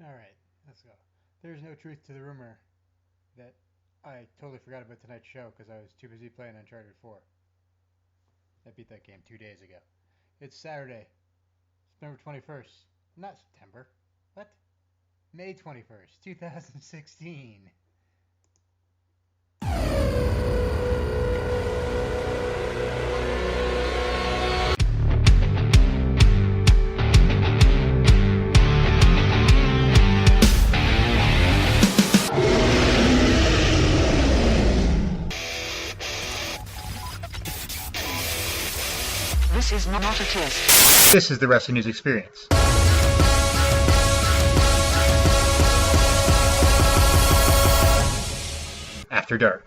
Alright, let's go. There's no truth to the rumor that I totally forgot about tonight's show because I was too busy playing Uncharted 4. I beat that game 2 days ago. It's Saturday, September 21st. Not September. What? May 21st, 2016. This is not a test. This is the Wrestling News Experience. After Dark.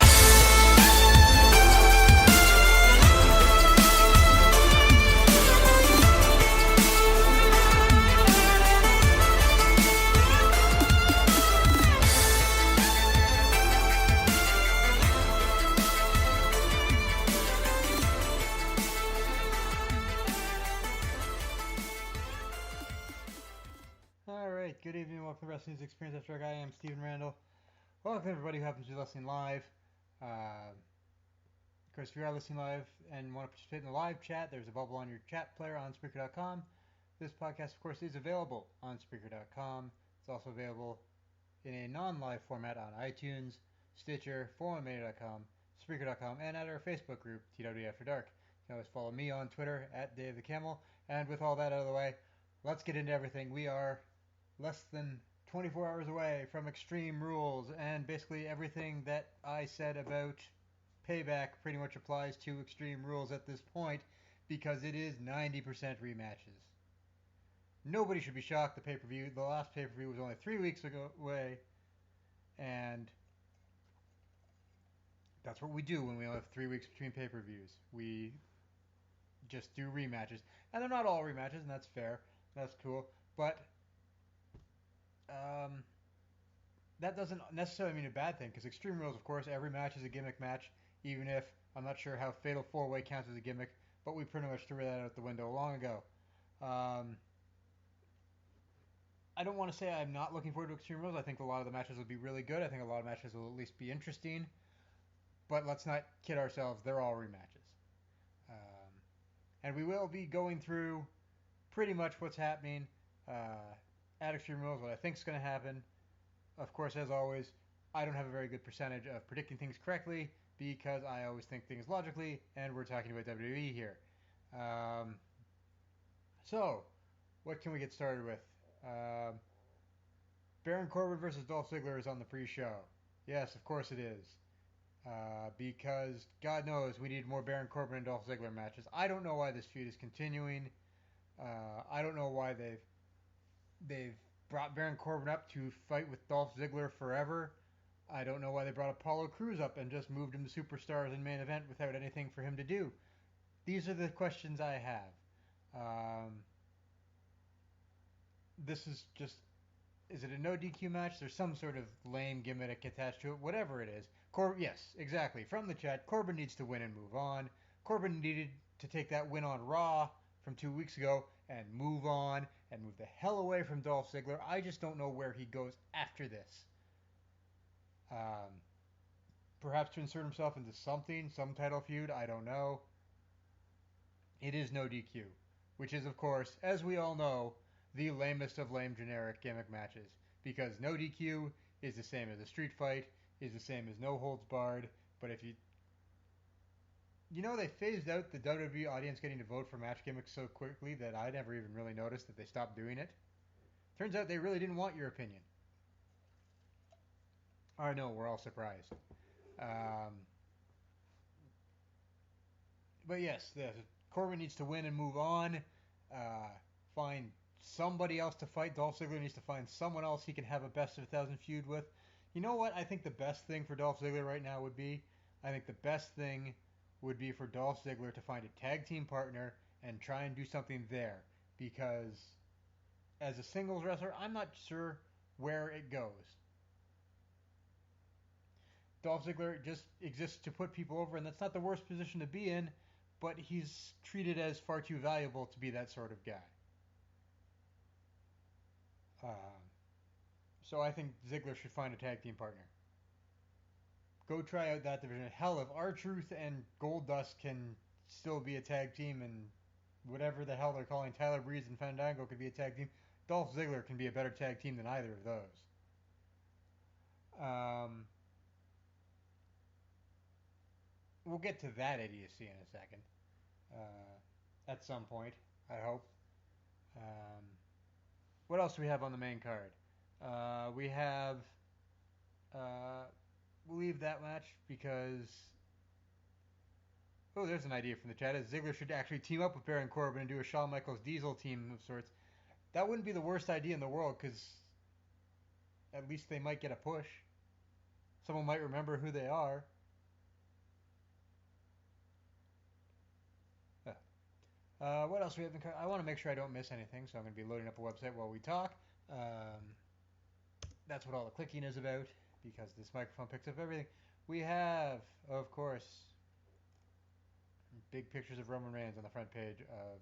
Good evening and welcome to Wrestling News Experience After Dark. I am Stephen Randle. Welcome everybody who happens to be listening live. Of course, if you are listening live and want to participate in the live chat, there's a bubble on your chat player on Spreaker.com. This podcast, of course, is available on Spreaker.com. It's also available in a non-live format on iTunes, Stitcher, ForumMania.com, Spreaker.com, and at our Facebook group, TWNE After Dark. You can always follow me on Twitter at Dave the Camel. And with all that out of the way, let's get into everything. We are less than 24 hours away from Extreme Rules, and basically everything that I said about Payback pretty much applies to Extreme Rules at this point, because it is 90% rematches. Nobody should be shocked. The last pay-per-view was only 3 weeks away, and that's what we do when we only have 3 weeks between pay-per-views. We just do rematches, and they're not all rematches, and that's fair. That's cool, but that doesn't necessarily mean a bad thing, because Extreme Rules, of course, every match is a gimmick match, even if I'm not sure how Fatal 4-Way counts as a gimmick, but we pretty much threw that out the window long ago. I don't want to say I'm not looking forward to Extreme Rules. I think a lot of the matches will be really good. I think a lot of matches will at least be interesting, but let's not kid ourselves. They're all rematches. And we will be going through pretty much what's happening at Extreme Rules, what I think is going to happen. Of course, as always, I don't have a very good percentage of predicting things correctly because I always think things logically, and we're talking about WWE here. So, what can we get started with? Baron Corbin versus Dolph Ziggler is on the pre-show. Yes, of course it is. Because, God knows, we need more Baron Corbin and Dolph Ziggler matches. I don't know why this feud is continuing. I don't know why they've brought Baron Corbin up to fight with Dolph Ziggler forever. I don't know why they brought Apollo Crews up and just moved him to Superstars in main event without anything for him to do. These are the questions I have. This is just... Is it a no DQ match? There's some sort of lame gimmick attached to it. Whatever it is. Yes, exactly. From the chat, Corbin needs to win and move on. Corbin needed to take that win on Raw from 2 weeks ago and move on and move the hell away from Dolph Ziggler. I just don't know where he goes after this. Perhaps to insert himself into something, some title feud, I don't know. It is no DQ, which is, of course, as we all know, the lamest of lame generic gimmick matches, because no DQ is the same as a street fight, is the same as no holds barred, but if they phased out the WWE audience getting to vote for match gimmicks so quickly that I never even really noticed that they stopped doing it. Turns out they really didn't want your opinion. I know, we're all surprised. But yes, Corbin needs to win and move on. Find somebody else to fight. Dolph Ziggler needs to find someone else he can have a best of 1,000 feud with. You know what I think the best thing for Dolph Ziggler right now would be? I think the best thing would be for Dolph Ziggler to find a tag team partner and try and do something there. Because as a singles wrestler, I'm not sure where it goes. Dolph Ziggler just exists to put people over, and that's not the worst position to be in, but he's treated as far too valuable to be that sort of guy. So I think Ziggler should find a tag team partner. Go try out that division. Hell, if R-Truth and Goldust can still be a tag team, and whatever the hell they're calling Tyler Breeze and Fandango could be a tag team, Dolph Ziggler can be a better tag team than either of those. We'll get to that idiocy in a second. At some point, I hope. What else do we have on the main card? We have. We'll leave that match because. Oh, there's an idea from the chat. Ziggler should actually team up with Baron Corbin and do a Shawn Michaels Diesel team of sorts. That wouldn't be the worst idea in the world because at least they might get a push. Someone might remember who they are. What else do we have in I want to make sure I don't miss anything, so I'm going to be loading up a website while we talk. That's what all the clicking is about, because this microphone picks up everything. We have, of course, big pictures of Roman Reigns on the front page of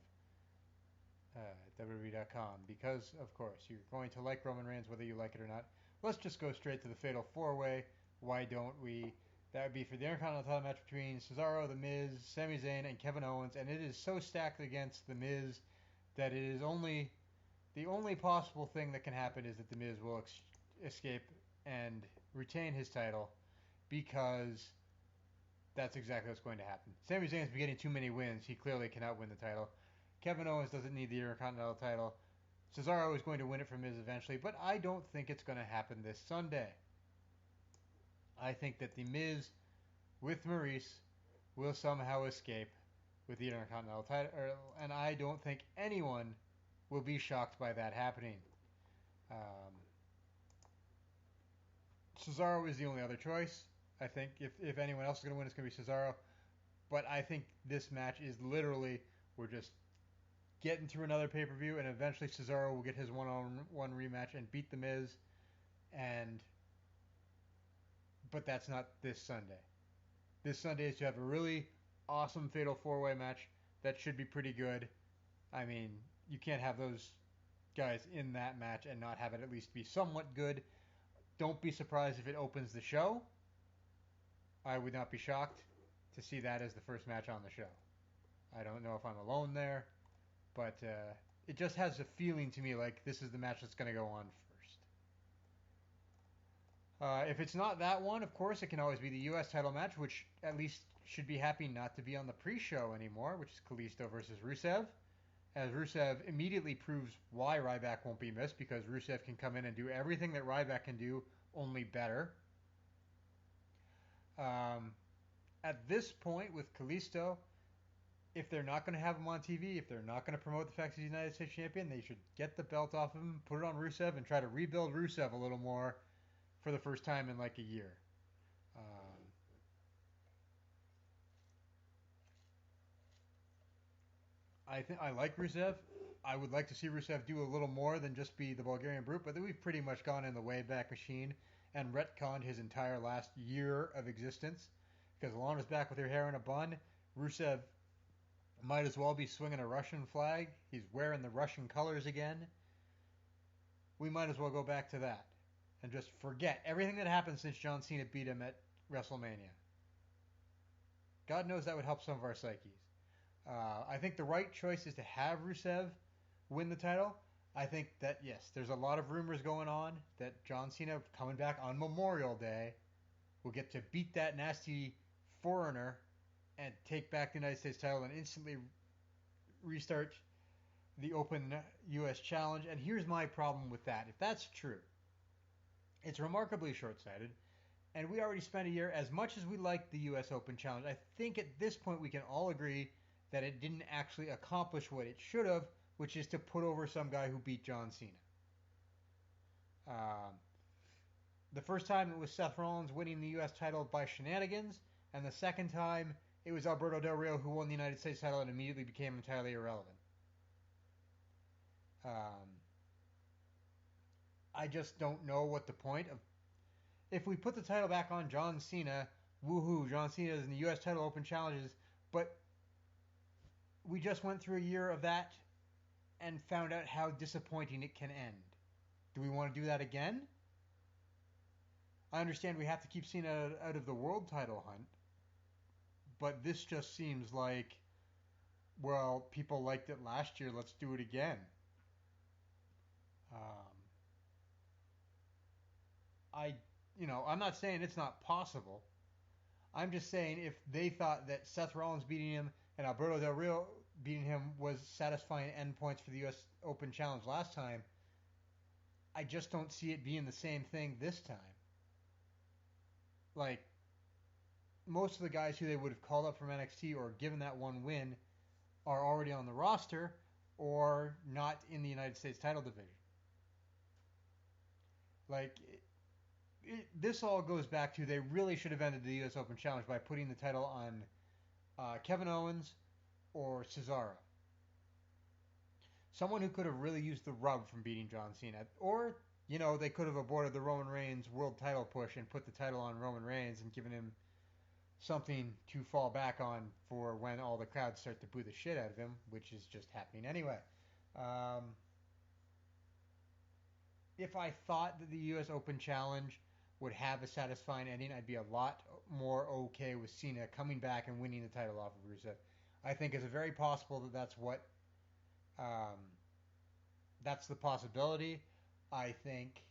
WWE.com, because, of course, you're going to like Roman Reigns whether you like it or not. Let's just go straight to the Fatal 4-Way. Why don't we? That would be for the Intercontinental title match between Cesaro, The Miz, Sami Zayn, and Kevin Owens, and it is so stacked against The Miz that it is the only possible thing that can happen is that The Miz will escape and retain his title, because that's exactly what's going to happen. Sami Zayn's been getting too many wins. He clearly cannot win the title. Kevin Owens doesn't need the Intercontinental title. Cesaro is going to win it from Miz eventually, but I don't think it's going to happen this Sunday. I think that The Miz with Maurice will somehow escape with the Intercontinental title, and I don't think anyone will be shocked by that happening. Cesaro is the only other choice. I think if anyone else is going to win, it's going to be Cesaro. But I think this match is literally, we're just getting through another pay-per-view, and eventually Cesaro will get his one-on-one rematch and beat The Miz. But that's not this Sunday. This Sunday is to have a really awesome Fatal 4-Way match that should be pretty good. I mean, you can't have those guys in that match and not have it at least be somewhat good. Don't be surprised if it opens the show. I would not be shocked to see that as the first match on the show. I don't know if I'm alone there, but it just has a feeling to me like this is the match that's going to go on first. If it's not that one, of course, it can always be the U.S. title match, which at least should be happy not to be on the pre-show anymore, which is Kalisto versus Rusev. As Rusev immediately proves why Ryback won't be missed, because Rusev can come in and do everything that Ryback can do, only better. At this point with Kalisto, if they're not going to have him on TV, if they're not going to promote the fact he's United States Champion, they should get the belt off of him, put it on Rusev, and try to rebuild Rusev a little more for the first time in like a year. I like Rusev. I would like to see Rusev do a little more than just be the Bulgarian Brute, but we've pretty much gone in the Wayback Machine and retconned his entire last year of existence. Because Lana's back with her hair in a bun. Rusev might as well be swinging a Russian flag. He's wearing the Russian colors again. We might as well go back to that and just forget everything that happened since John Cena beat him at WrestleMania. God knows that would help some of our psyches. I think the right choice is to have Rusev win the title. I think that, yes, there's a lot of rumors going on that John Cena, coming back on Memorial Day, will get to beat that nasty foreigner and take back the United States title and instantly restart the Open U.S. Challenge. And here's my problem with that. If that's true, it's remarkably short-sighted. And we already spent a year, as much as we liked the U.S. Open Challenge, I think at this point we can all agree that it didn't actually accomplish what it should have, which is to put over some guy who beat John Cena. The first time it was Seth Rollins winning the U.S. title by shenanigans, and the second time it was Alberto Del Rio who won the United States title and immediately became entirely irrelevant. I just don't know what the point of... If we put the title back on John Cena, woohoo, John Cena is in the U.S. title Open Challenges, but we just went through a year of that and found out how disappointing it can end. Do we want to do that again? I understand we have to keep Cena out of the world title hunt, but this just seems like, well, people liked it last year, let's do it again. Um, I'm not saying it's not possible. I'm just saying if they thought that Seth Rollins beating him and Alberto Del Rio beating him was satisfying endpoints for the U.S. Open Challenge last time, I just don't see it being the same thing this time. Like, most of the guys who they would have called up from NXT or given that one win are already on the roster or not in the United States title division. Like, this all goes back to they really should have ended the U.S. Open Challenge by putting the title on Kevin Owens or Cesaro. Someone who could have really used the rub from beating John Cena. Or, they could have aborted the Roman Reigns world title push and put the title on Roman Reigns and given him something to fall back on for when all the crowds start to boo the shit out of him, which is just happening anyway. If I thought that the U.S. Open Challenge would have a satisfying ending, I'd be a lot more okay with Cena coming back and winning the title off of Rusev. I think it's very possible that that's the possibility. I think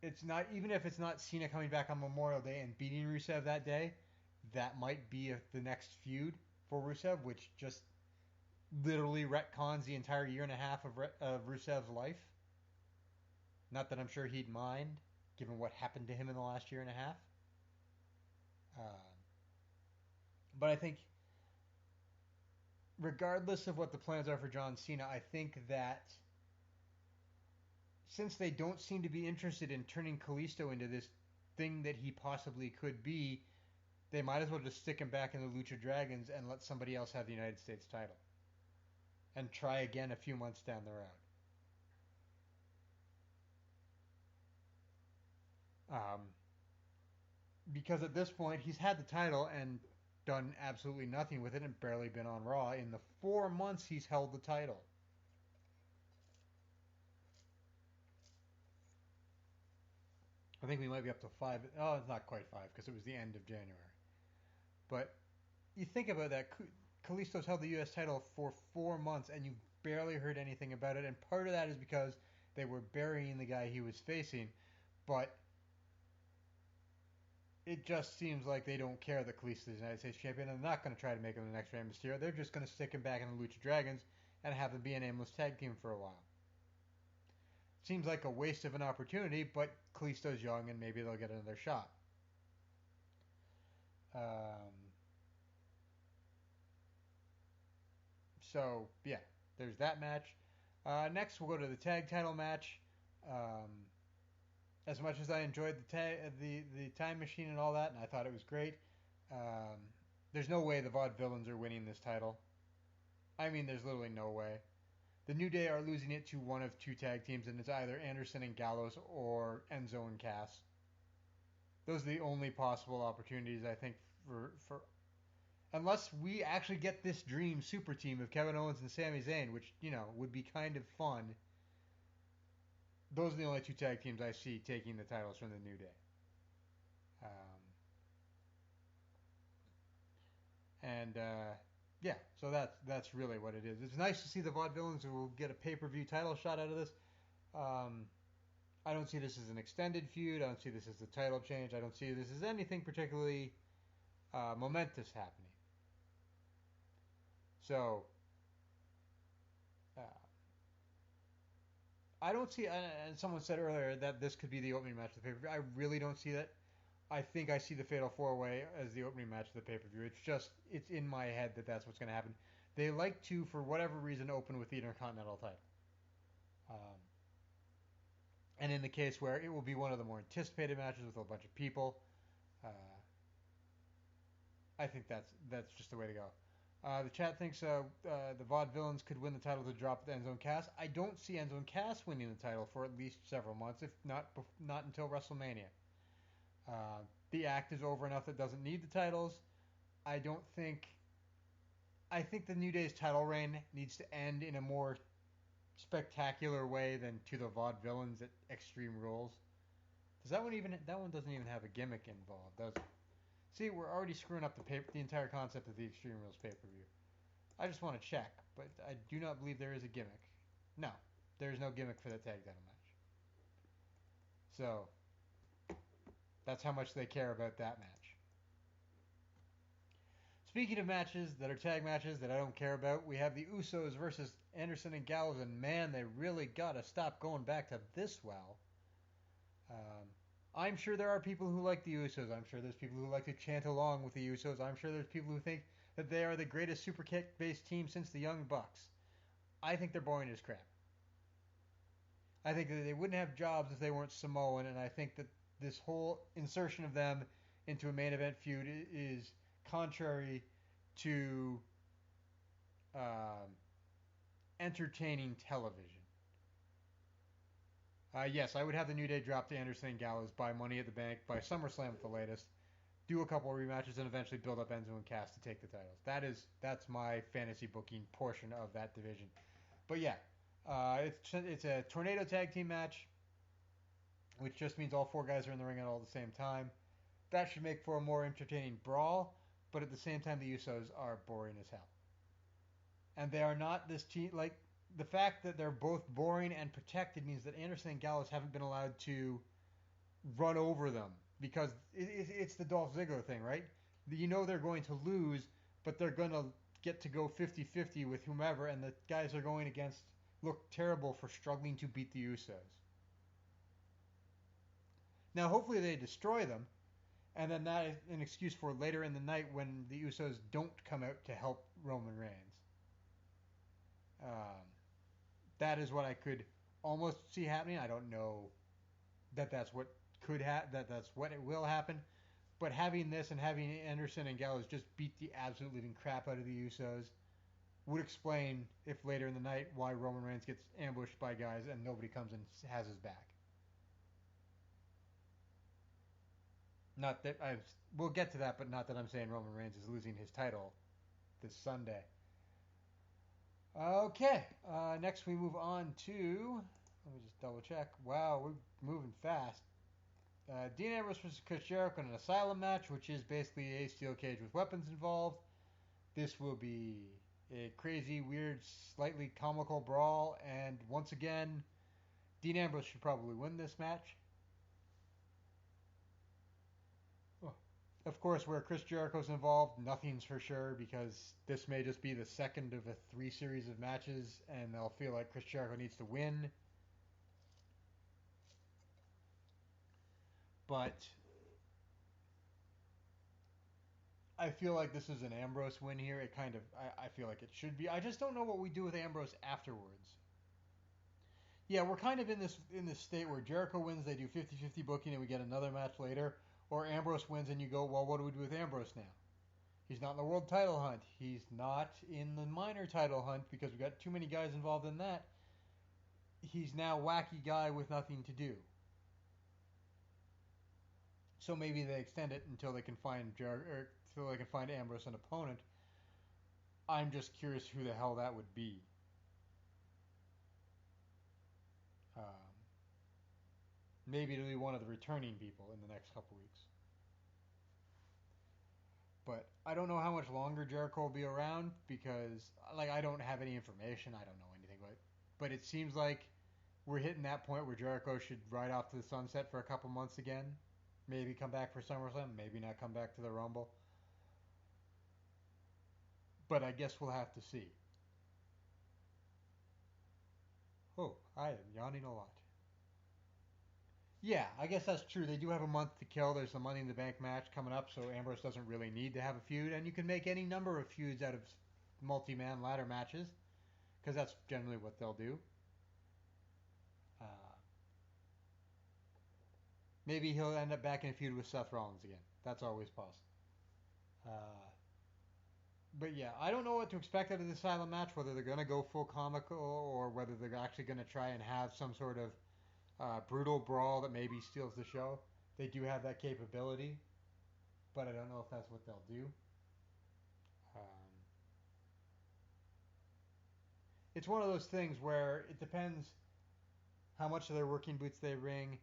it's not, even if it's not Cena coming back on Memorial Day and beating Rusev that day, that might be the next feud for Rusev, which just literally retcons the entire year and a half of Rusev's life. Not that I'm sure he'd mind, given what happened to him in the last year and a half. But I think, regardless of what the plans are for John Cena, I think that since they don't seem to be interested in turning Kalisto into this thing that he possibly could be, they might as well just stick him back in the Lucha Dragons and let somebody else have the United States title. And try again a few months down the road. Because at this point, he's had the title and done absolutely nothing with it and barely been on Raw in the 4 months he's held the title. I think we might be up to 5. Oh, it's not quite 5 because it was the end of January. But you think about that. Kalisto's held the U.S. title for 4 months and you barely heard anything about it. And part of that is because they were burying the guy he was facing. But it just seems like they don't care that Kalisto's the United States champion, and they're not going to try to make him the next Rey Mysterio. They're just going to stick him back in the Lucha Dragons and have them be an aimless tag team for a while. Seems like a waste of an opportunity, but Kalisto's young and maybe they'll get another shot. So, yeah, there's that match. Next, we'll go to the tag title match. As much as I enjoyed the Time Machine and all that, and I thought it was great, there's no way the Vaudevillains are winning this title. I mean, there's literally no way. The New Day are losing it to one of two tag teams, and it's either Anderson and Gallows or Enzo and Cass. Those are the only possible opportunities, I think, for unless we actually get this dream super team of Kevin Owens and Sami Zayn, which, would be kind of fun. Those are the only two tag teams I see taking the titles from the New Day. Yeah, so that's really what it is. It's nice to see the Vaudevillains who will get a pay-per-view title shot out of this. I don't see this as an extended feud. I don't see this as a title change. I don't see this as anything particularly momentous happening. So, I don't see, and someone said earlier that this could be the opening match of the pay-per-view. I really don't see that. I think I see the Fatal 4-Way as the opening match of the pay-per-view. It's in my head that that's what's going to happen. They like to, for whatever reason, open with the Intercontinental title. And in the case where it will be one of the more anticipated matches with a bunch of people, I think that's just the way to go. The chat thinks the Vaudevillains could win the title to drop Enzo and Cass. I don't see Enzo and Cass winning the title for at least several months, if not until WrestleMania. The act is over enough that doesn't need the titles. I think the New Day's title reign needs to end in a more spectacular way than to the Vaudevillains at Extreme Rules. Does that one even? That one doesn't even have a gimmick involved, does it? See, we're already screwing up the entire concept of the Extreme Rules pay-per-view. I just want to check, but I do not believe there is a gimmick. No, there is no gimmick for the tag title match. So that's how much they care about that match. Speaking of matches that are tag matches that I don't care about, we have the Usos versus Anderson and Gallows, and man, they really gotta stop going back to this well. I'm sure there are people who like the Usos. I'm sure there's people who like to chant along with the Usos. I'm sure there's people who think that they are the greatest super kick-based team since the Young Bucks. I think they're boring as crap. I think that they wouldn't have jobs if they weren't Samoan, and I think that this whole insertion of them into a main event feud is contrary to entertaining television. Yes, I would have the New Day drop to Anderson and Gallows, buy Money at the Bank, by SummerSlam at the latest, do a couple of rematches, and eventually build up Enzo and Cass to take the titles. That's my fantasy booking portion of that division. But yeah, it's a tornado tag team match, which just means all four guys are in the ring at all the same time. That should make for a more entertaining brawl, but at the same time, the Usos are boring as hell. And they are not this team, like, the fact that they're both boring and protected means that Anderson and Gallows haven't been allowed to run over them, because it's the Dolph Ziggler thing, right? You know they're going to lose, but they're going to get to go 50-50 with whomever, and the guys they're going against look terrible for struggling to beat the Usos. Now, hopefully they destroy them, and then that is an excuse for later in the night when the Usos don't come out to help Roman Reigns. That is what I could almost see happening. I don't know that that's what could that's what it will happen. But having this and having Anderson and Gallows just beat the absolute living crap out of the Usos would explain, if later in the night, why Roman Reigns gets ambushed by guys and nobody comes and has his back. Not that we'll get to that, but not that I'm saying Roman Reigns is losing his title this Sunday. Okay, next we move on to, let me just double check. Wow, we're moving fast. Dean Ambrose versus Chris Jericho in an Asylum match, which is basically a steel cage with weapons involved. This will be a crazy, weird, slightly comical brawl, and once again, Dean Ambrose should probably win this match. Of course, where Chris Jericho's involved, nothing's for sure, because this may just be the second of a 3 series of matches, and they'll feel like Chris Jericho needs to win. But I feel like this is an Ambrose win here. I feel like it should be. I just don't know what we do with Ambrose afterwards. Yeah, we're kind of in this state where Jericho wins, they do 50-50 booking, and we get another match later. Or Ambrose wins, and you go, well, what do we do with Ambrose now? He's not in the world title hunt. He's not in the minor title hunt because we've got too many guys involved in that. He's now wacky guy with nothing to do. So maybe they extend it until they can find Ambrose an opponent. I'm just curious who the hell that would be. Maybe it'll be one of the returning people in the next couple weeks. But I don't know how much longer Jericho will be around because, like, I don't have any information. I don't know anything about it. But it seems like we're hitting that point where Jericho should ride off to the sunset for a couple months again. Maybe come back for SummerSlam. Maybe not come back to the Rumble. But I guess we'll have to see. Oh, I am yawning a lot. Yeah, I guess that's true. They do have a month to kill. There's the Money in the Bank match coming up, so Ambrose doesn't really need to have a feud. And you can make any number of feuds out of multi-man ladder matches, because that's generally what they'll do. Maybe he'll end up back in a feud with Seth Rollins again. That's always possible. But yeah, I don't know what to expect out of the Asylum match, whether they're going to go full comical or whether they're actually going to try and have some sort of brutal brawl that maybe steals the show. They do have that capability, but I don't know if that's what they'll do. It's one of those things where it depends how much of their working boots they ring,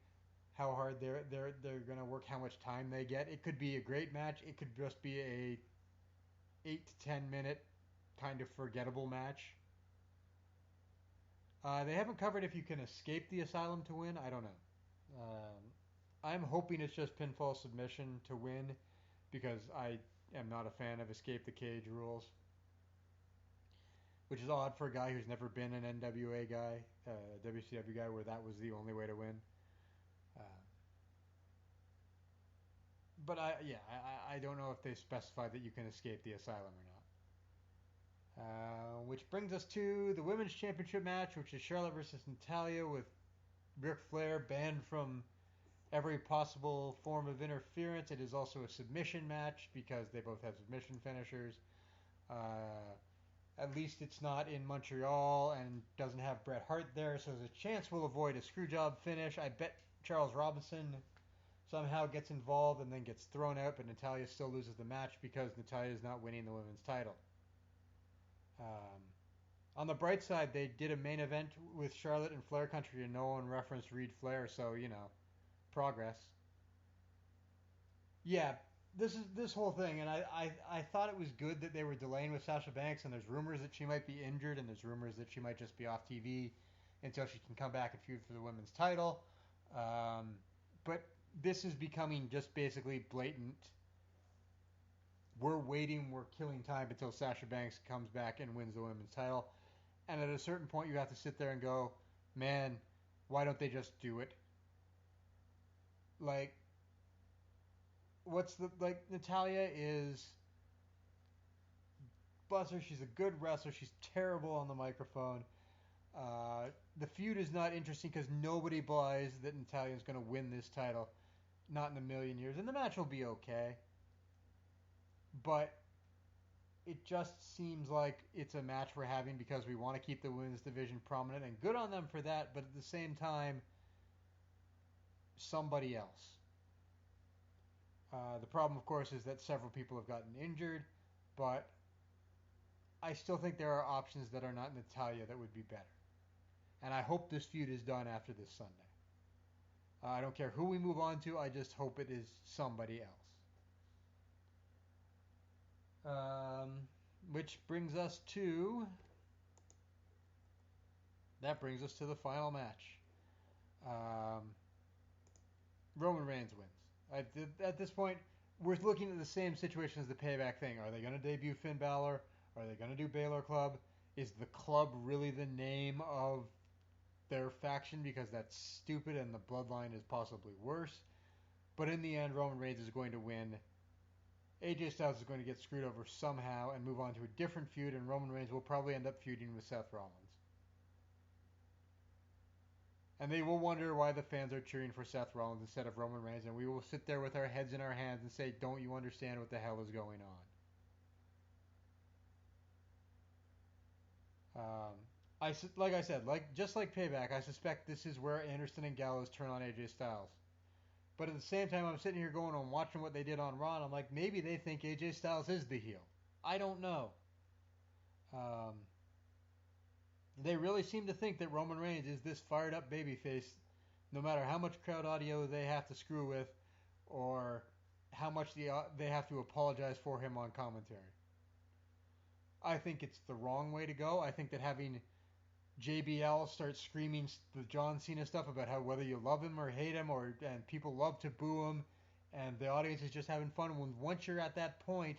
how hard they're gonna work, how much time they get. It could be a great match. It could just be a 8 to 10 minute kind of forgettable match. They haven't covered if you can escape the Asylum to win. I don't know. I'm hoping it's just pinfall submission to win because I am not a fan of escape the cage rules, which is odd for a guy who's never been an NWA guy, WCW guy, where that was the only way to win. Uh, but I don't know if they specified that you can escape the Asylum or not. Which brings us to the Women's Championship match, which is Charlotte versus Natalya, with Ric Flair banned from every possible form of interference. It is also a submission match because they both have submission finishers. At least it's not in Montreal and doesn't have Bret Hart there, so there's a chance we'll avoid a screwjob finish. I bet Charles Robinson somehow gets involved and then gets thrown out, but Natalya still loses the match because Natalya is not winning the women's title. On the bright side, they did a main event with Charlotte and Flair Country and no one referenced Reed Flair, so, progress. Yeah, this whole thing, and I thought it was good that they were delaying with Sasha Banks, and there's rumors that she might be injured, and there's rumors that she might just be off TV until she can come back and feud for the women's title. But this is becoming just basically blatant. We're waiting, we're killing time until Sasha Banks comes back and wins the women's title. And at a certain point, you have to sit there and go, man, why don't they just do it? Like, Natalya is, bless her, she's a good wrestler. She's terrible on the microphone. The feud is not interesting because nobody buys that Natalya's going to win this title. Not in a million years. And the match will be okay. But it just seems like it's a match we're having because we want to keep the women's division prominent, and good on them for that, but at the same time, somebody else. The problem, of course, is that several people have gotten injured, but I still think there are options that are not Natalya that would be better. And I hope this feud is done after this Sunday. I don't care who we move on to, I just hope it is somebody else. Which brings us to... That brings us to the final match. Roman Reigns wins. At this point, we're looking at the same situation as the Payback thing. Are they going to debut Finn Balor? Are they going to do Balor Club? Is the club really the name of their faction? Because that's stupid and the bloodline is possibly worse. But in the end, Roman Reigns is going to win. AJ Styles is going to get screwed over somehow and move on to a different feud, and Roman Reigns will probably end up feuding with Seth Rollins. And they will wonder why the fans are cheering for Seth Rollins instead of Roman Reigns, and we will sit there with our heads in our hands and say, don't you understand what the hell is going on? Like I said, just like Payback, I suspect this is where Anderson and Gallows turn on AJ Styles. But at the same time, I'm sitting here going and watching what they did on Raw, and I'm like, maybe they think AJ Styles is the heel. I don't know. They really seem to think that Roman Reigns is this fired up babyface, no matter how much crowd audio they have to screw with, or how much they have to apologize for him on commentary. I think it's the wrong way to go. I think that having JBL start screaming the John Cena stuff about how whether you love him or hate him, and people love to boo him, and the audience is just having fun. Once you're at that point,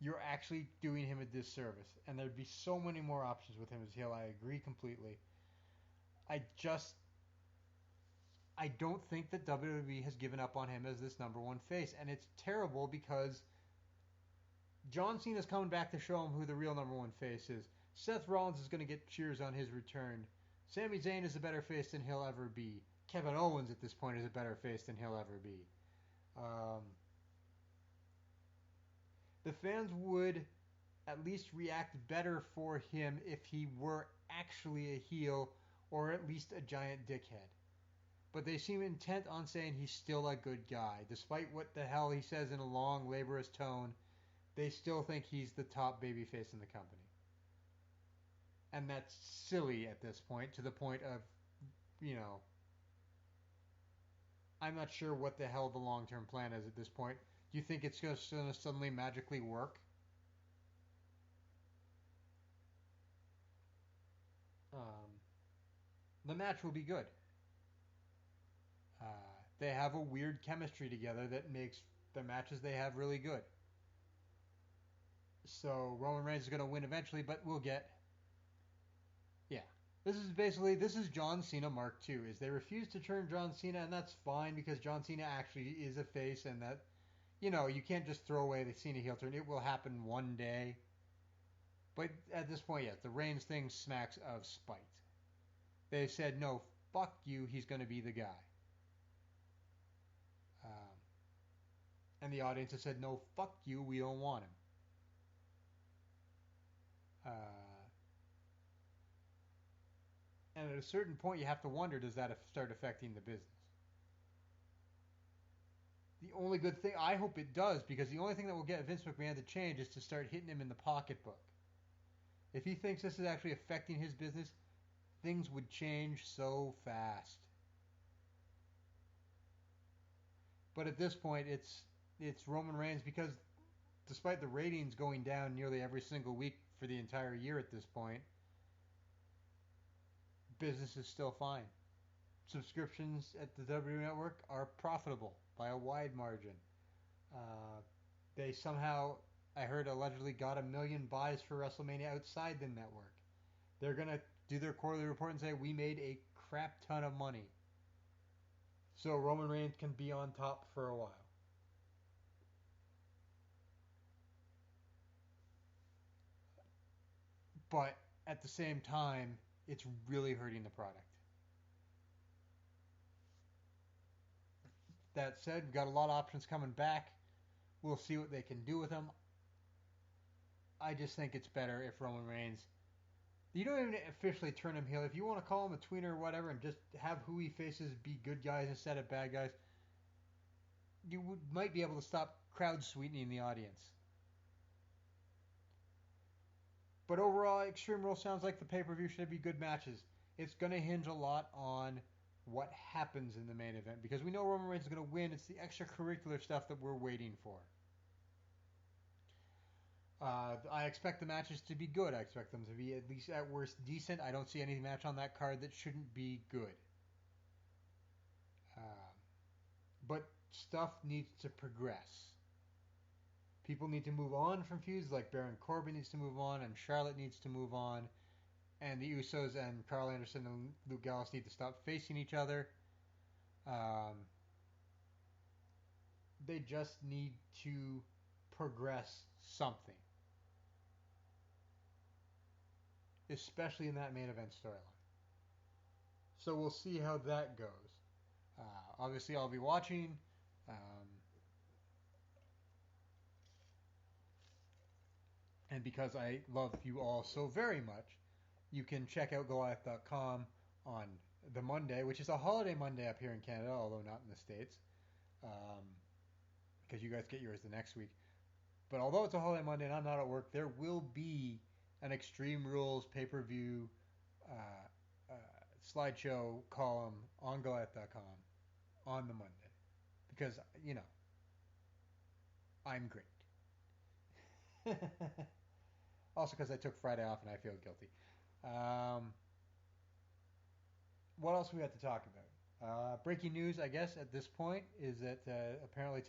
you're actually doing him a disservice. And there'd be so many more options with him as heel. I agree completely. I don't think that WWE has given up on him as this number one face. And it's terrible because John Cena's coming back to show him who the real number one face is. Seth Rollins is going to get cheers on his return. Sami Zayn is a better face than he'll ever be. Kevin Owens at this point is a better face than he'll ever be. The fans would at least react better for him if he were actually a heel or at least a giant dickhead. But they seem intent on saying he's still a good guy. Despite what the hell he says in a long, laborious tone, they still think he's the top babyface in the company. And that's silly at this point, to the point of, I'm not sure what the hell the long-term plan is at this point. Do you think it's going to suddenly magically work? Um, the match will be good. They have a weird chemistry together that makes the matches they have really good. So Roman Reigns is going to win eventually, but we'll get. Yeah. This is John Cena Mark II. Is they refuse to turn John Cena, and that's fine because John Cena actually is a face, and that, you can't just throw away the Cena heel turn. It will happen one day. But at this point, yes, the Reigns thing smacks of spite. They said, no, fuck you, he's going to be the guy. And the audience has said, no, fuck you, we don't want him. And at a certain point, you have to wonder, does that start affecting the business? The only good thing, I hope it does, because the only thing that will get Vince McMahon to change is to start hitting him in the pocketbook. If he thinks this is actually affecting his business, things would change so fast. But at this point, it's Roman Reigns, because despite the ratings going down nearly every single week for the entire year at this point, business is still fine. Subscriptions at the WWE Network are profitable by a wide margin. They somehow, I heard, allegedly got 1 million buys for WrestleMania outside the network. They're going to do their quarterly report and say, we made a crap ton of money. So Roman Reigns can be on top for a while. But at the same time, it's really hurting the product. That said, we've got a lot of options coming back. We'll see what they can do with them. I just think it's better if Roman Reigns, you don't even officially turn him heel. If you want to call him a tweener or whatever and just have who he faces be good guys instead of bad guys, might be able to stop crowd sweetening the audience. But overall, Extreme Rules sounds like the pay-per-view should be good matches. It's going to hinge a lot on what happens in the main event, because we know Roman Reigns is going to win. It's the extracurricular stuff that we're waiting for. I expect the matches to be good. I expect them to be at least at worst decent. I don't see any match on that card that shouldn't be good. But stuff needs to progress. People need to move on from feuds, like Baron Corbin needs to move on, and Charlotte needs to move on, and the Usos and Carl Anderson and Luke Gallows need to stop facing each other. They just need to progress something, especially in that main event storyline. So we'll see how that goes. Obviously, I'll be watching. And because I love you all so very much, you can check out Goliath.com on the Monday, which is a holiday Monday up here in Canada, although not in the States, because you guys get yours the next week. But although it's a holiday Monday and I'm not at work, there will be an Extreme Rules pay-per-view slideshow column on Goliath.com on the Monday. Because, I'm great. Also because I took Friday off and I feel guilty. What else we got to talk about? Breaking news, I guess, at this point is that apparently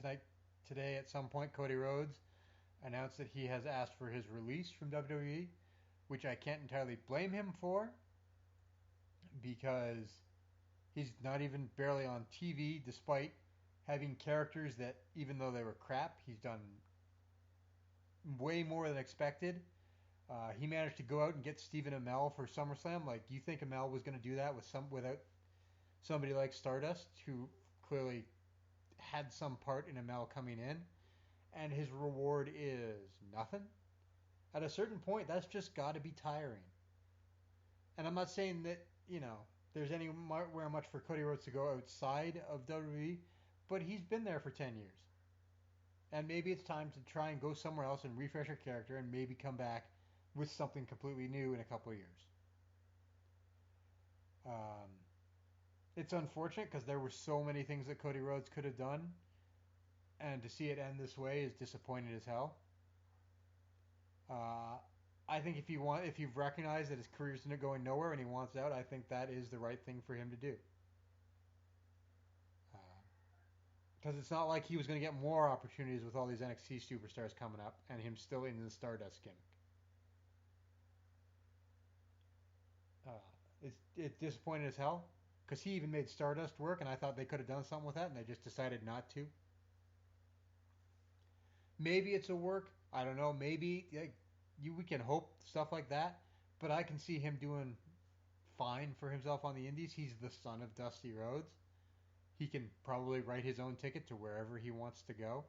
today at some point, Cody Rhodes announced that he has asked for his release from WWE, which I can't entirely blame him for, because he's not even barely on TV, despite having characters that, even though they were crap, he's done way more than expected. He managed to go out and get Stephen Amell for SummerSlam. Like, you think Amell was going to do that without somebody like Stardust, who clearly had some part in Amell coming in, and his reward is nothing? At a certain point, that's just got to be tiring. And I'm not saying that, there's anywhere much for Cody Rhodes to go outside of WWE, but he's been there for 10 years. And maybe it's time to try and go somewhere else and refresh your character and maybe come back with something completely new in a couple of years. It's unfortunate because there were so many things that Cody Rhodes could have done, and to see it end this way is disappointing as hell. I think if you've recognized that his career's not going nowhere and he wants out, I think that is the right thing for him to do. Because it's not like he was going to get more opportunities with all these NXT superstars coming up and him still in the Stardust gimmick. It's disappointing as hell because he even made Stardust work, and I thought they could have done something with that, and they just decided not to. Maybe it's a work. I don't know. Maybe we can hope stuff like that, but I can see him doing fine for himself on the Indies. He's the son of Dusty Rhodes. He can probably write his own ticket to wherever he wants to go.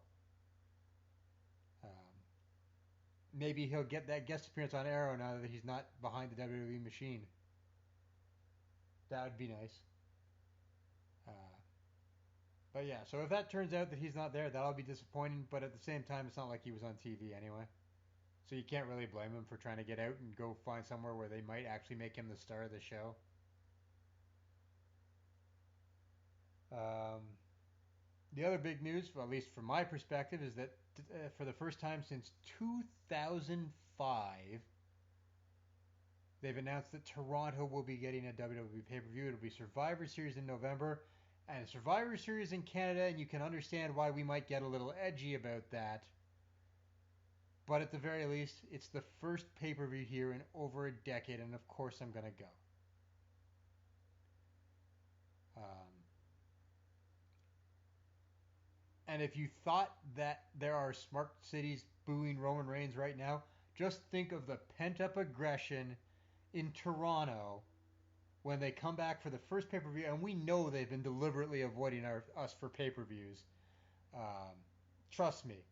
Maybe he'll get that guest appearance on Arrow now that he's not behind the WWE machine. That would be nice. But yeah, so if that turns out that he's not there, that'll be disappointing. But at the same time, it's not like he was on TV anyway. So you can't really blame him for trying to get out and go find somewhere where they might actually make him the star of the show. The other big news, at least from my perspective, is that for the first time since 2005, they've announced that Toronto will be getting a WWE pay-per-view. It'll be Survivor Series in November and Survivor Series in Canada, and you can understand why we might get a little edgy about that. But at the very least, it's the first pay-per-view here in over a decade, and of course I'm going to go. And if you thought that there are smart cities booing Roman Reigns right now, just think of the pent-up aggression in Toronto when they come back for the first pay-per-view, and we know they've been deliberately avoiding us for pay-per-views. Trust me,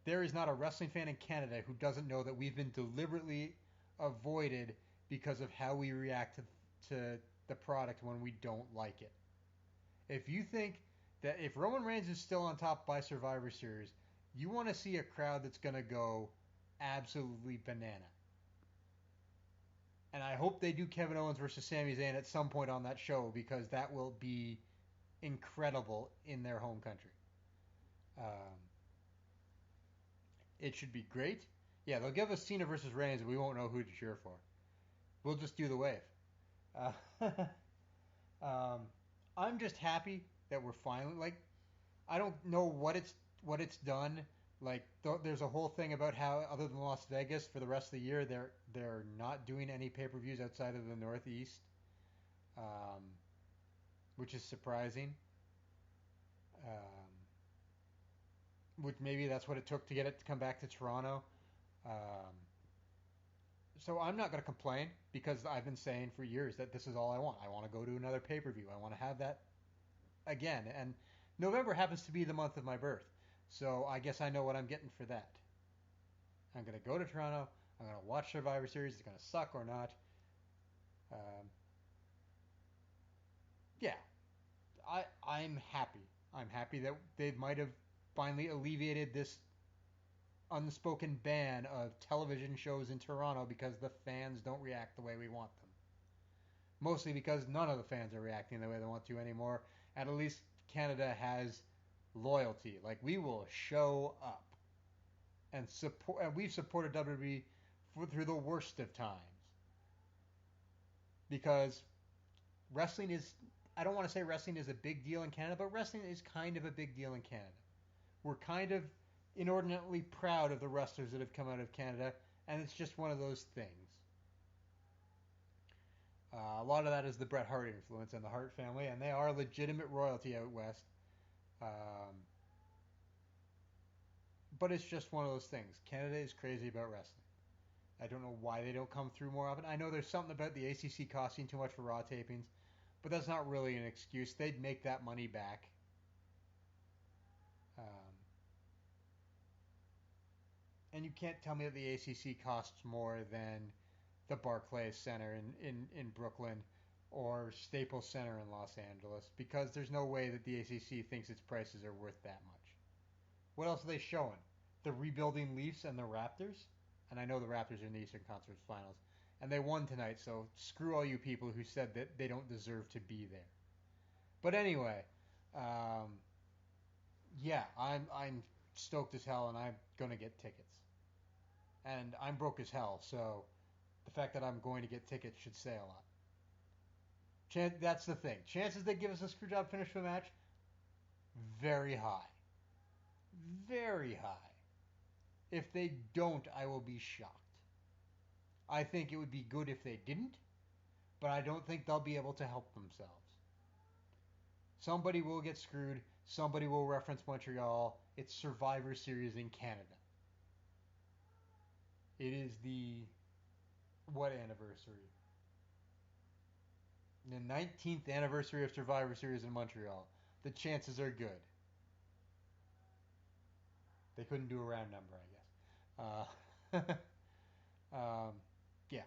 there is not a wrestling fan in Canada who doesn't know that we've been deliberately avoided because of how we react to the product when we don't like it. If you think that if Roman Reigns is still on top by Survivor Series, you want to see a crowd that's going to go absolutely banana. And I hope they do Kevin Owens versus Sami Zayn at some point on that show, because that will be incredible in their home country. It should be great. Yeah, they'll give us Cena versus Reigns and we won't know who to cheer for. We'll just do the wave. I'm just happy that we're finally, I don't know what it's done. There's a whole thing about how, other than Las Vegas, for the rest of the year, they're not doing any pay-per-views outside of the Northeast, which is surprising. Which maybe that's what it took to get it to come back to Toronto. So I'm not going to complain, because I've been saying for years that this is all I want. I want to go to another pay-per-view. I want to have that again. And November happens to be the month of my birth. So I guess I know what I'm getting for that. I'm going to go to Toronto. I'm going to watch Survivor Series. It's going to suck or not. Yeah. I'm happy. I'm happy that they might have finally alleviated this unspoken ban of television shows in Toronto because the fans don't react the way we want them. Mostly because none of the fans are reacting the way they want to anymore. And at least Canada has loyalty. We will show up and support. And we've supported WWE through the worst of times. Because wrestling is, I don't want to say wrestling is a big deal in Canada, but wrestling is kind of a big deal in Canada. We're kind of inordinately proud of the wrestlers that have come out of Canada, and it's just one of those things. A lot of that is the Bret Hart influence and the Hart family, and they are legitimate royalty out west. But it's just one of those things. Canada is crazy about wrestling. I don't know why they don't come through more often. I know there's something about the ACC costing too much for Raw tapings, but that's not really an excuse. They'd make that money back. And you can't tell me that the ACC costs more than the Barclays Center in Brooklyn or Staples Center in Los Angeles, because there's no way that the ACC thinks its prices are worth that much. What else are they showing? The rebuilding Leafs and the Raptors? And I know the Raptors are in the Eastern Conference Finals. And they won tonight, so screw all you people who said that they don't deserve to be there. But anyway, um, yeah, I'm stoked as hell, and I'm gonna get tickets. And I'm broke as hell, so the fact that I'm going to get tickets should say a lot. That's the thing. Chances they give us a screw job finish to a match, very high. Very high. If they don't, I will be shocked. I think it would be good if they didn't, but I don't think they'll be able to help themselves. Somebody will get screwed. Somebody will reference Montreal. It's Survivor Series in Canada. It is the... what anniversary? The 19th anniversary of Survivor Series in Montreal. The chances are good. They couldn't do a round number, I guess. Yeah.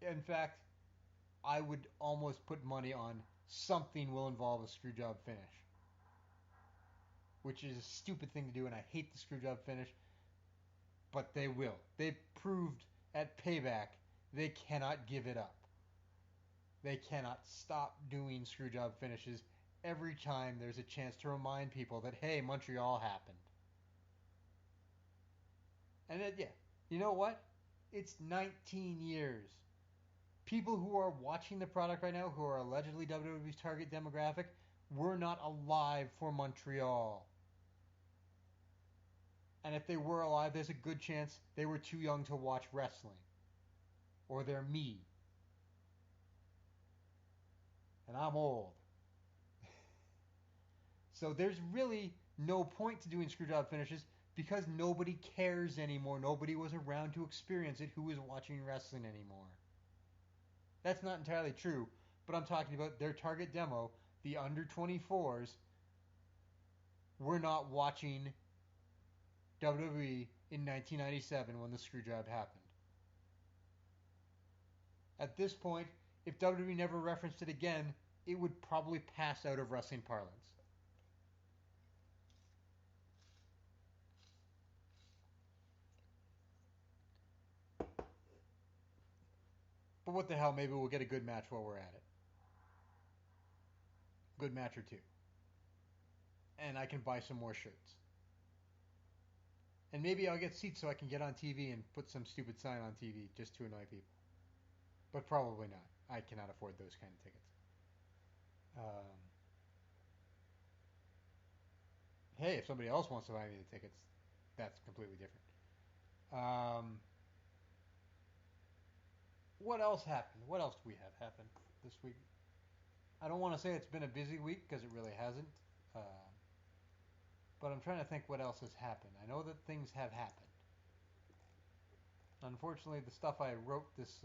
In fact, I would almost put money on something will involve a screwjob finish. Which is a stupid thing to do, and I hate the screwjob finish. But they will. They proved at Payback they cannot give it up. They cannot stop doing screwjob finishes every time there's a chance to remind people that, hey, Montreal happened. And yeah, you know what? It's 19 years. People who are watching the product right now, who are allegedly WWE's target demographic, were not alive for Montreal. And if they were alive, there's a good chance they were too young to watch wrestling. Or they're me. And I'm old. So there's really no point to doing screwjob finishes because nobody cares anymore. Nobody was around to experience it who was watching wrestling anymore. That's not entirely true, but I'm talking about their target demo, the under 24s, were not watching WWE in 1997 when the screwjob happened. At this point, if WWE never referenced it again, it would probably pass out of wrestling parlance. But what the hell, maybe we'll get a good match while we're at it. Good match or two. And I can buy some more shirts. And maybe I'll get seats so I can get on TV and put some stupid sign on TV just to annoy people. But probably not. I cannot afford those kind of tickets. Hey, if somebody else wants to buy me the tickets, that's completely different. What else happened? What else do we have happen this week? I don't want to say it's been a busy week because it really hasn't. But I'm trying to think what else has happened. I know that things have happened. Unfortunately, the stuff I wrote this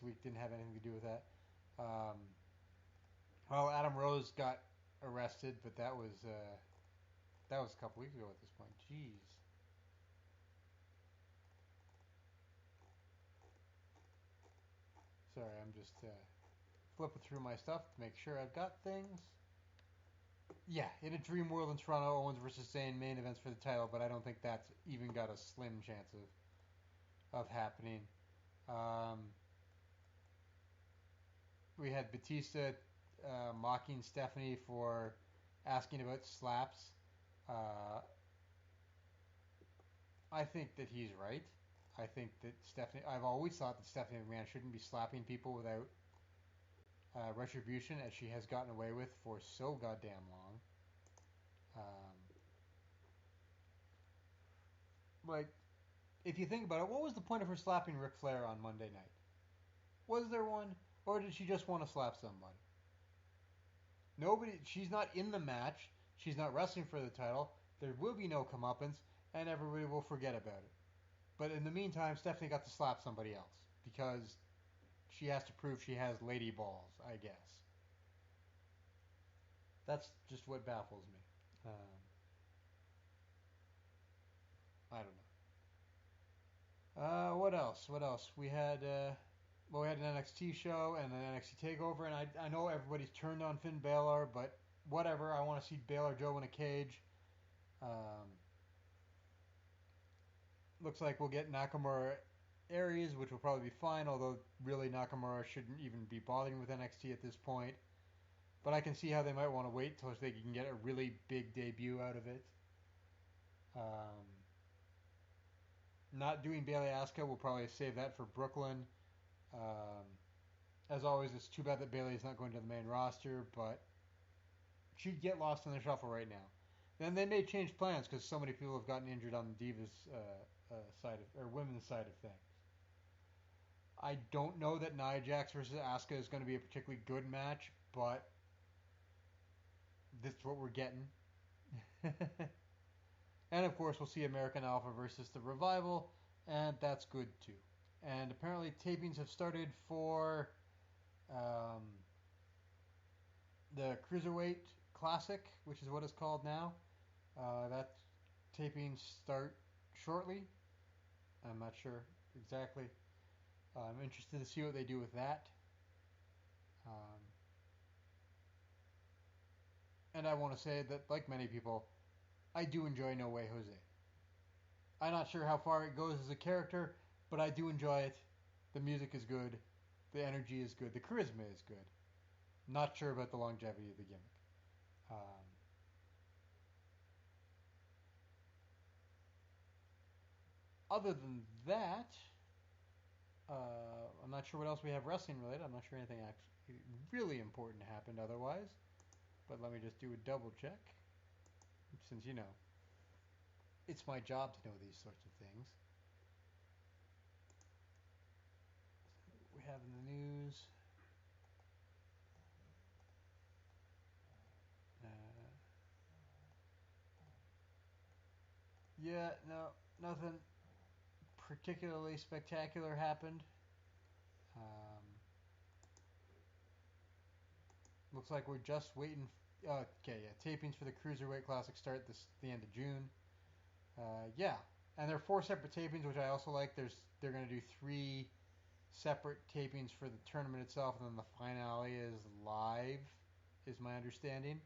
week didn't have anything to do with that. Well, Adam Rose got arrested, but that was a couple weeks ago at this point. Jeez. Sorry, I'm just flipping through my stuff to make sure I've got things. Yeah, in a dream world in Toronto, Owens versus Zayn main events for the title, but I don't think that's even got a slim chance of happening. We had Batista mocking Stephanie for asking about slaps. I think that he's right. I think that I've always thought that Stephanie McMahon shouldn't be slapping people without retribution, as she has gotten away with for so goddamn long. Like, if you think about it, what was the point of her slapping Ric Flair on Monday night? Was there one? Or did she just want to slap somebody? She's not in the match. She's not wrestling for the title. There will be no comeuppance, and everybody will forget about it. But in the meantime, Stephanie got to slap somebody else because she has to prove she has lady balls, I guess. That's just what baffles me. I don't know. What else? We had we had an NXT show and an NXT takeover, and I know everybody's turned on Finn Balor, but whatever. I want to see Balor Joe in a cage. Looks like we'll get Nakamura Aries, which will probably be fine, although really Nakamura shouldn't even be bothering with NXT at this point. But I can see how they might want to wait till they can get a really big debut out of it. Not doing Bailey Asuka, we'll probably save that for Brooklyn. As always, it's too bad that Bailey's not going to the main roster, but she'd get lost in the shuffle right now. Then they may change plans because so many people have gotten injured on the Divas side of, or women's side of things. I don't know that Nia Jax versus Asuka is going to be a particularly good match, but this is what we're getting. And of course, we'll see American Alpha versus the Revival, and that's good too. And apparently, tapings have started for the Cruiserweight Classic, which is what it's called now. That tapings start shortly. I'm not sure exactly. I'm interested to see what they do with that. And I want to say that, like many people, I do enjoy No Way Jose. I'm not sure how far it goes as a character, but I do enjoy it. The music is good. The energy is good. The charisma is good. Not sure about the longevity of the gimmick. Other than that, I'm not sure what else we have wrestling related. I'm not sure anything actually really important happened otherwise. But let me just do a double check. Since, you know, it's my job to know these sorts of things. What we have in the news. Yeah, no, nothing particularly spectacular happened. Looks like we're just waiting. Okay, yeah, tapings for the Cruiserweight Classic start the end of June. Yeah, and there are 4 separate tapings, which I also like. They're going to do 3 separate tapings for the tournament itself, and then the finale is live, is my understanding.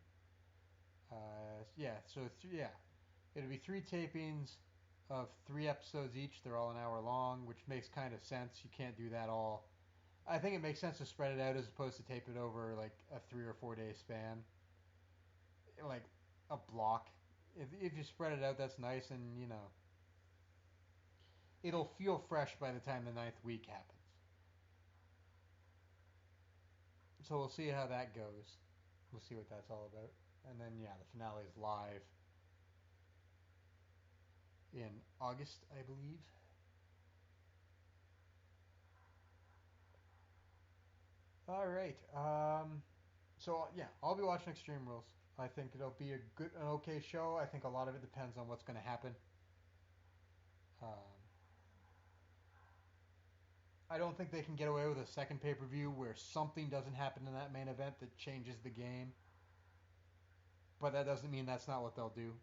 It'll be 3 tapings of 3 episodes each. They're all an hour long, which makes kind of sense. You can't do that all. I think it makes sense to spread it out as opposed to tape it over like a 3 or 4 day span, like a block. If you spread it out, that's nice, and you know, it'll feel fresh by the time the 9th week happens. So we'll see how that goes. We'll see what that's all about. And then, yeah, the finale is live in August, I believe. All right. So yeah, I'll be watching Extreme Rules. I think it'll be an okay show. I think a lot of it depends on what's going to happen. I don't think they can get away with a second pay-per-view where something doesn't happen in that main event that changes the game. But that doesn't mean that's not what they'll do.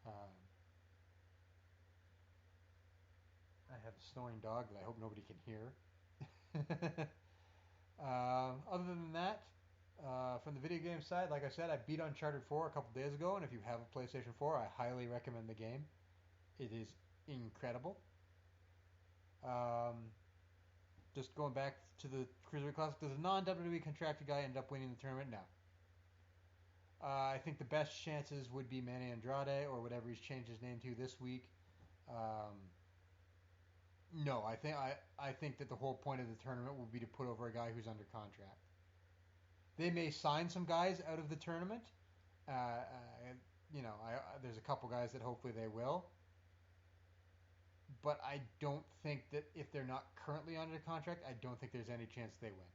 I have a snoring dog that I hope nobody can hear. Other than that, from the video game side, like I said, I beat Uncharted 4 a couple days ago, and if you have a PlayStation 4, I highly recommend the game. It is incredible. Just going back to the Cruiserweight Classic, does a non-WWE contracted guy end up winning the tournament? No. I think the best chances would be Manny Andrade or whatever he's changed his name to this week. No, I think that the whole point of the tournament will be to put over a guy who's under contract. They may sign some guys out of the tournament. There's a couple guys that hopefully they will. But I don't think that if they're not currently under contract, I don't think there's any chance they win.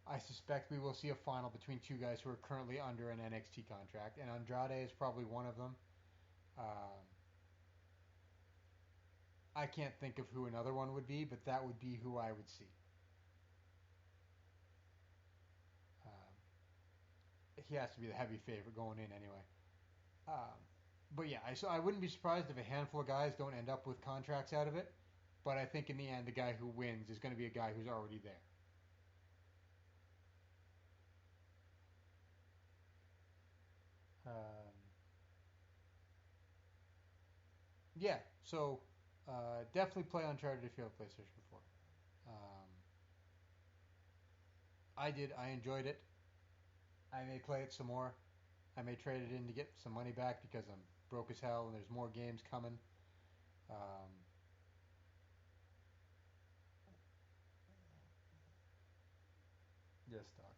I suspect we will see a final between 2 guys who are currently under an NXT contract, and Andrade is probably one of them. I can't think of who another one would be, but that would be who I would see. He has to be the heavy favorite going in anyway. But yeah, I wouldn't be surprised if a handful of guys don't end up with contracts out of it. But I think in the end, the guy who wins is going to be a guy who's already there. Yeah, so definitely play Uncharted if you have a PlayStation 4. I did. I enjoyed it. I may play it some more. I may trade it in to get some money back because I'm broke as hell and there's more games coming. Um, yes, dog.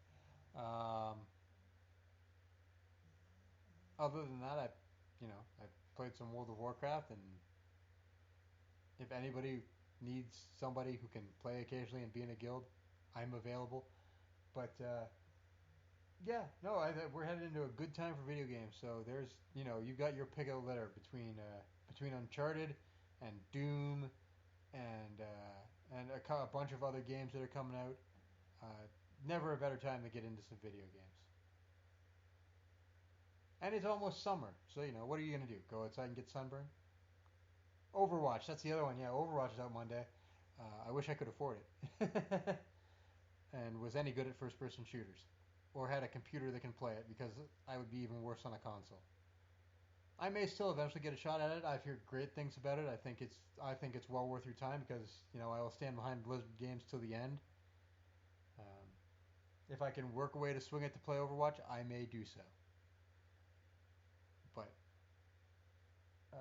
Other than that, I played some World of Warcraft, and if anybody needs somebody who can play occasionally and be in a guild, I'm available. But yeah, no, we're headed into a good time for video games. So there's, you've got your pick of the litter between Uncharted and Doom and a bunch of other games that are coming out. Never a better time to get into some video games. And it's almost summer, so what are you gonna do? Go outside and get sunburned? Overwatch, that's the other one. Yeah, Overwatch is out Monday. I wish I could afford it, and was any good at first-person shooters, or had a computer that can play it, because I would be even worse on a console. I may still eventually get a shot at it. I've heard great things about it. I think it's well worth your time because I will stand behind Blizzard games till the end. Um, if I can work a way to swing it to play Overwatch, I may do so. But uh,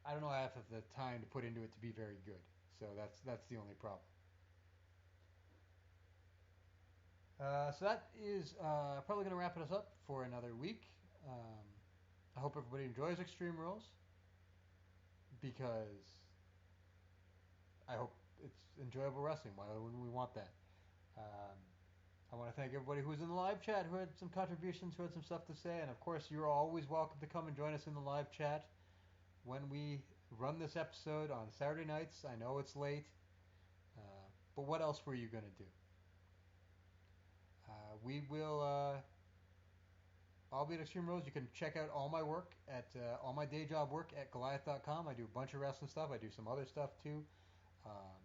I don't know if I have the time to put into it to be very good. So that's the only problem. So that is probably going to wrap us up for another week. I hope everybody enjoys Extreme Rules because I hope it's enjoyable wrestling. Why wouldn't we want that? Um, I want to thank everybody who was in the live chat, who had some contributions, who had some stuff to say, and of course, you're always welcome to come and join us in the live chat when we run this episode on Saturday nights. I know it's late, uh, but what else were you going to do? We will. I'll be at Extreme Rules. You can check out all my work all my day job work at Goliath.com. I do a bunch of wrestling stuff. I do some other stuff too. Um,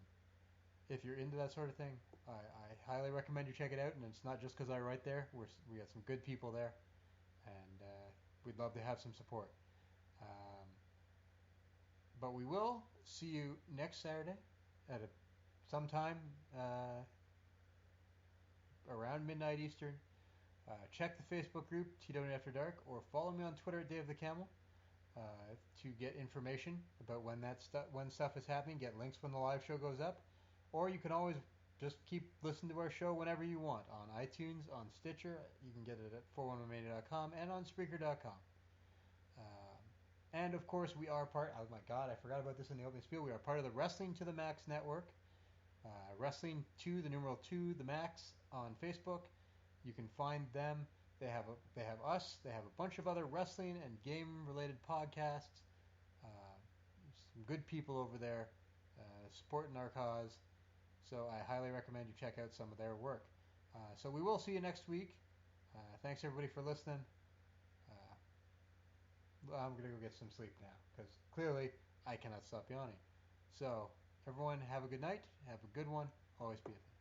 if you're into that sort of thing, I highly recommend you check it out. And it's not just because I write there. We got some good people there, and we'd love to have some support. Um, but we will see you next Saturday at sometime around midnight Eastern. Check the Facebook group TWNE After Dark, or follow me on Twitter at Dave the Camel to get information about when stuff is happening. Get links when the live show goes up, or you can always just keep listening to our show whenever you want on iTunes, on Stitcher. You can get it at 411mania.com and on Spreaker.com. And of course, we are part. Oh my God, I forgot about this in the opening spiel. We are part of the Wrestling to the Max network. Wrestling to the numeral 2 the Max on Facebook. You can find them. They have us. They have a bunch of other wrestling and game related podcasts. Some good people over there supporting our cause. So I highly recommend you check out some of their work. So we will see you next week. Thanks everybody for listening. I'm gonna go get some sleep now because clearly I cannot stop yawning. So everyone, have a good night. Have a good one. Always be a fan.